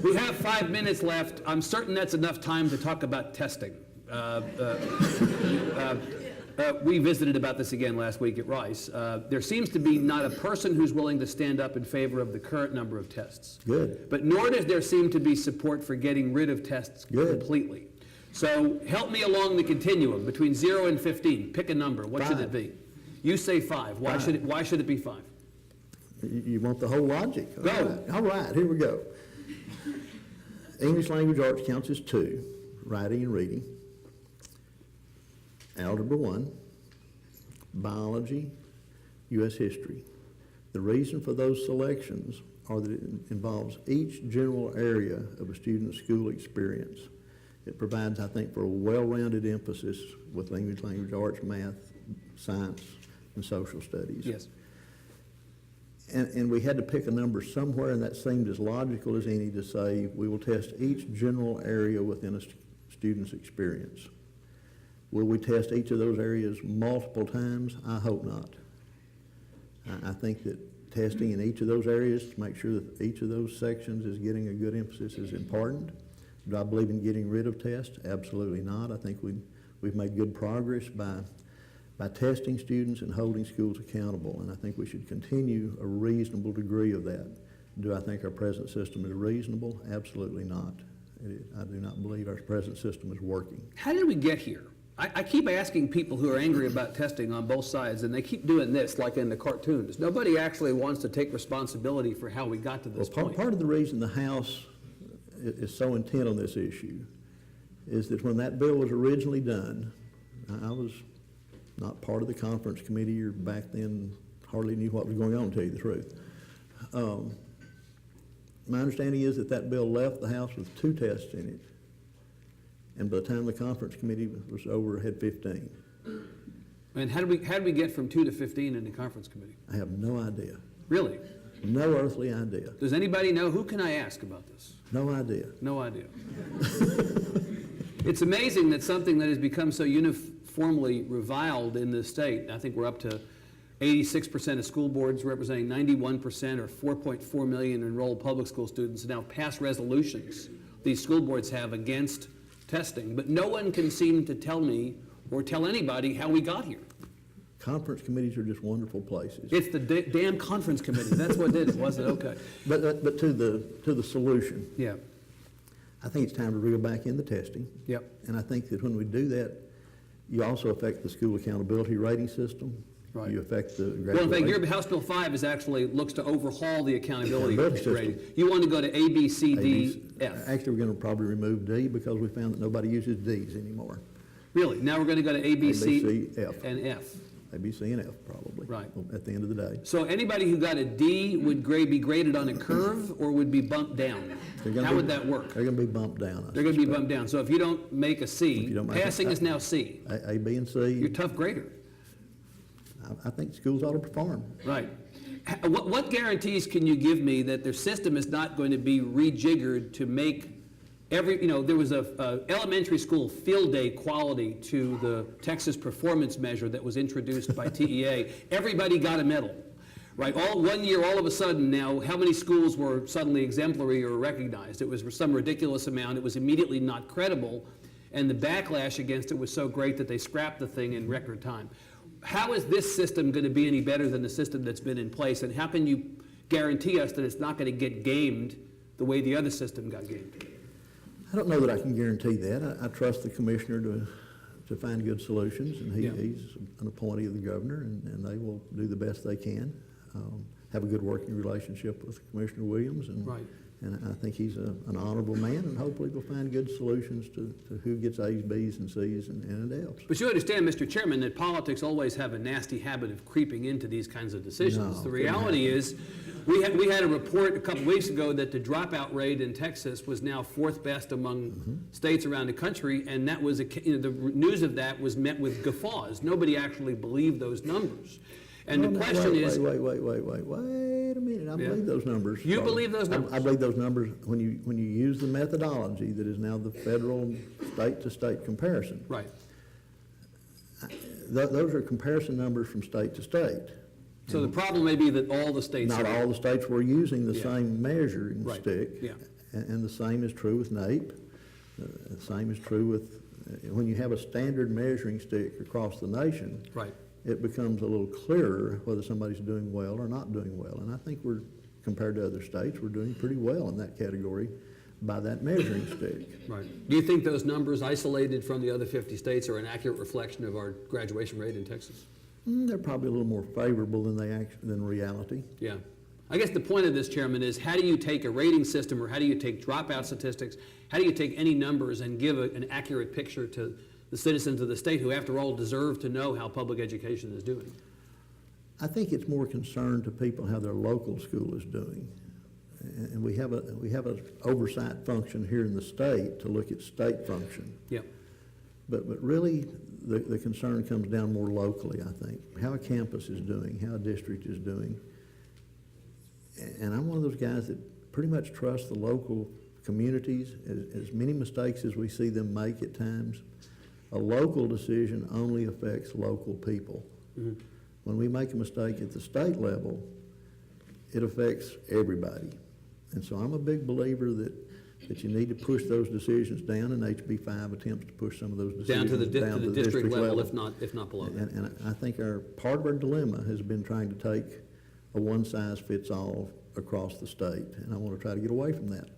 We have 5 minutes left. I'm certain that's enough time to talk about testing. We visited about this again last week at Rice. There seems to be not a person who's willing to stand up in favor of the current number of tests. Good. But nor does there seem to be support for getting rid of tests completely. So help me along the continuum between 0 and 15. Pick a number. What should it be? You say 5. Why should it be 5? You want the whole logic? Go. All right, here we go. English language arts counts as 2, writing and reading. Algebra 1, biology, U.S. history. The reason for those selections are that it involves each general area of a student's school experience. It provides, I think, for a well-rounded emphasis with English language arts, math, science, and social studies. Yes. And we had to pick a number somewhere, and that seemed as logical as any to say we will test each general area within a student's experience. Will we test each of those areas multiple times? I hope not. I think that testing in each of those areas to make sure that each of those sections is getting a good emphasis is important. Do I believe in getting rid of tests? Absolutely not. I think we've made good progress by testing students and holding schools accountable, and I think we should continue a reasonable degree of that. Do I think our present system is reasonable? Absolutely not. I do not believe our present system is working. How did we get here? I keep asking people who are angry about testing on both sides, and they keep doing this like in the cartoons. Nobody actually wants to take responsibility for how we got to this point. Part of the reason the House is so intent on this issue is that when that bill was originally done, I was not part of the conference committee, or back then hardly knew what was going on, to tell you the truth. My understanding is that bill left the House with 2 tests in it, and by the time the conference committee was over, it had 15. And how did we get from 2 to 15 in the conference committee? I have no idea. Really? No earthly idea. Does anybody know? Who can I ask about this? No idea. No idea. It's amazing that something that has become so uniformly reviled in this state, I think we're up to 86% of school boards representing 91% or 4.4 million enrolled public school students now pass resolutions these school boards have against testing, but no one can seem to tell me or tell anybody how we got here. Conference committees are just wonderful places. It's the damn conference committee. That's what did it, wasn't it? Okay. But to the solution. Yeah. I think it's time to reel back in the testing. Yep. And I think that when we do that, you also affect the school accountability rating system. Right. You affect the graduation. Well, in fact, your House Bill 5 is actually looks to overhaul the accountability system. rating. You want to go to A, B, C, D, F. Actually, we're going to probably remove D because we found that nobody uses Ds anymore. Really? Now we're going to go to A, B, C, F. and F. A, B, C, and F probably. Right. At the end of the day. So anybody who got a D would be graded on a curve or would be bumped down? How would that work? They're going to be bumped down. They're going to be bumped down. So if you don't make a C, passing is now C. A, B, and C. You're a tough grader. I think schools ought to perform. Right. What guarantees can you give me that their system is not going to be rejiggered to make every, there was a elementary school field day quality to the Texas performance measure that was introduced by TEA. Everybody got a medal, right? One year, all of a sudden now, how many schools were suddenly exemplary or recognized? It was some ridiculous amount. It was immediately not credible, and the backlash against it was so great that they scrapped the thing in record time. How is this system going to be any better than the system that's been in place, and how can you guarantee us that it's not going to get gamed the way the other system got gamed? I don't know that I can guarantee that. I trust the commissioner to find good solutions, and he's an appointee of the governor, and they will do the best they can. Have a good working relationship with Commissioner Williams, and right. And I think he's an honorable man, and hopefully we'll find good solutions to who gets A's, B's, and C's, and F's. But you understand, Mr. Chairman, that politics always have a nasty habit of creeping into these kinds of decisions. No, the reality is, we had a report a couple weeks ago that the dropout rate in Texas was now 4th best among states around the country, and that was the news of that was met with guffaws. Nobody actually believed those numbers. And the question is... Wait a minute. I believe those numbers. You believe those numbers? I believe those numbers when you use the methodology that is now the federal state-to-state comparison. Right. Those are comparison numbers from state to state. So the problem may be that all the states... Not all the states were using the same measuring stick. Yeah. And the same is true with NAEP. The same is true with, when you have a standard measuring stick across the nation, Right. it becomes a little clearer whether somebody's doing well or not doing well. And I think we're, compared to other states, we're doing pretty well in that category by that measuring stick. Right. Do you think those numbers isolated from the other 50 states are an accurate reflection of our graduation rate in Texas? They're probably a little more favorable than than reality. Yeah. I guess the point of this, Chairman, is how do you take a rating system, or how do you take dropout statistics, how do you take any numbers and give an accurate picture to the citizens of the state who, after all, deserve to know how public education is doing? I think it's more concerned to people how their local school is doing. And we have an oversight function here in the state to look at state function. Yeah. But really, the concern comes down more locally, I think. How a campus is doing, how a district is doing. And I'm one of those guys that pretty much trusts the local communities. As many mistakes as we see them make at times, a local decision only affects local people. Mm-hmm. When we make a mistake at the state level, it affects everybody. And so I'm a big believer that you need to push those decisions down, and HB 5 attempts to push some of those decisions down to the district level, if not below that. And I think part of our dilemma has been trying to take a one-size-fits-all across the state, and I want to try to get away from that.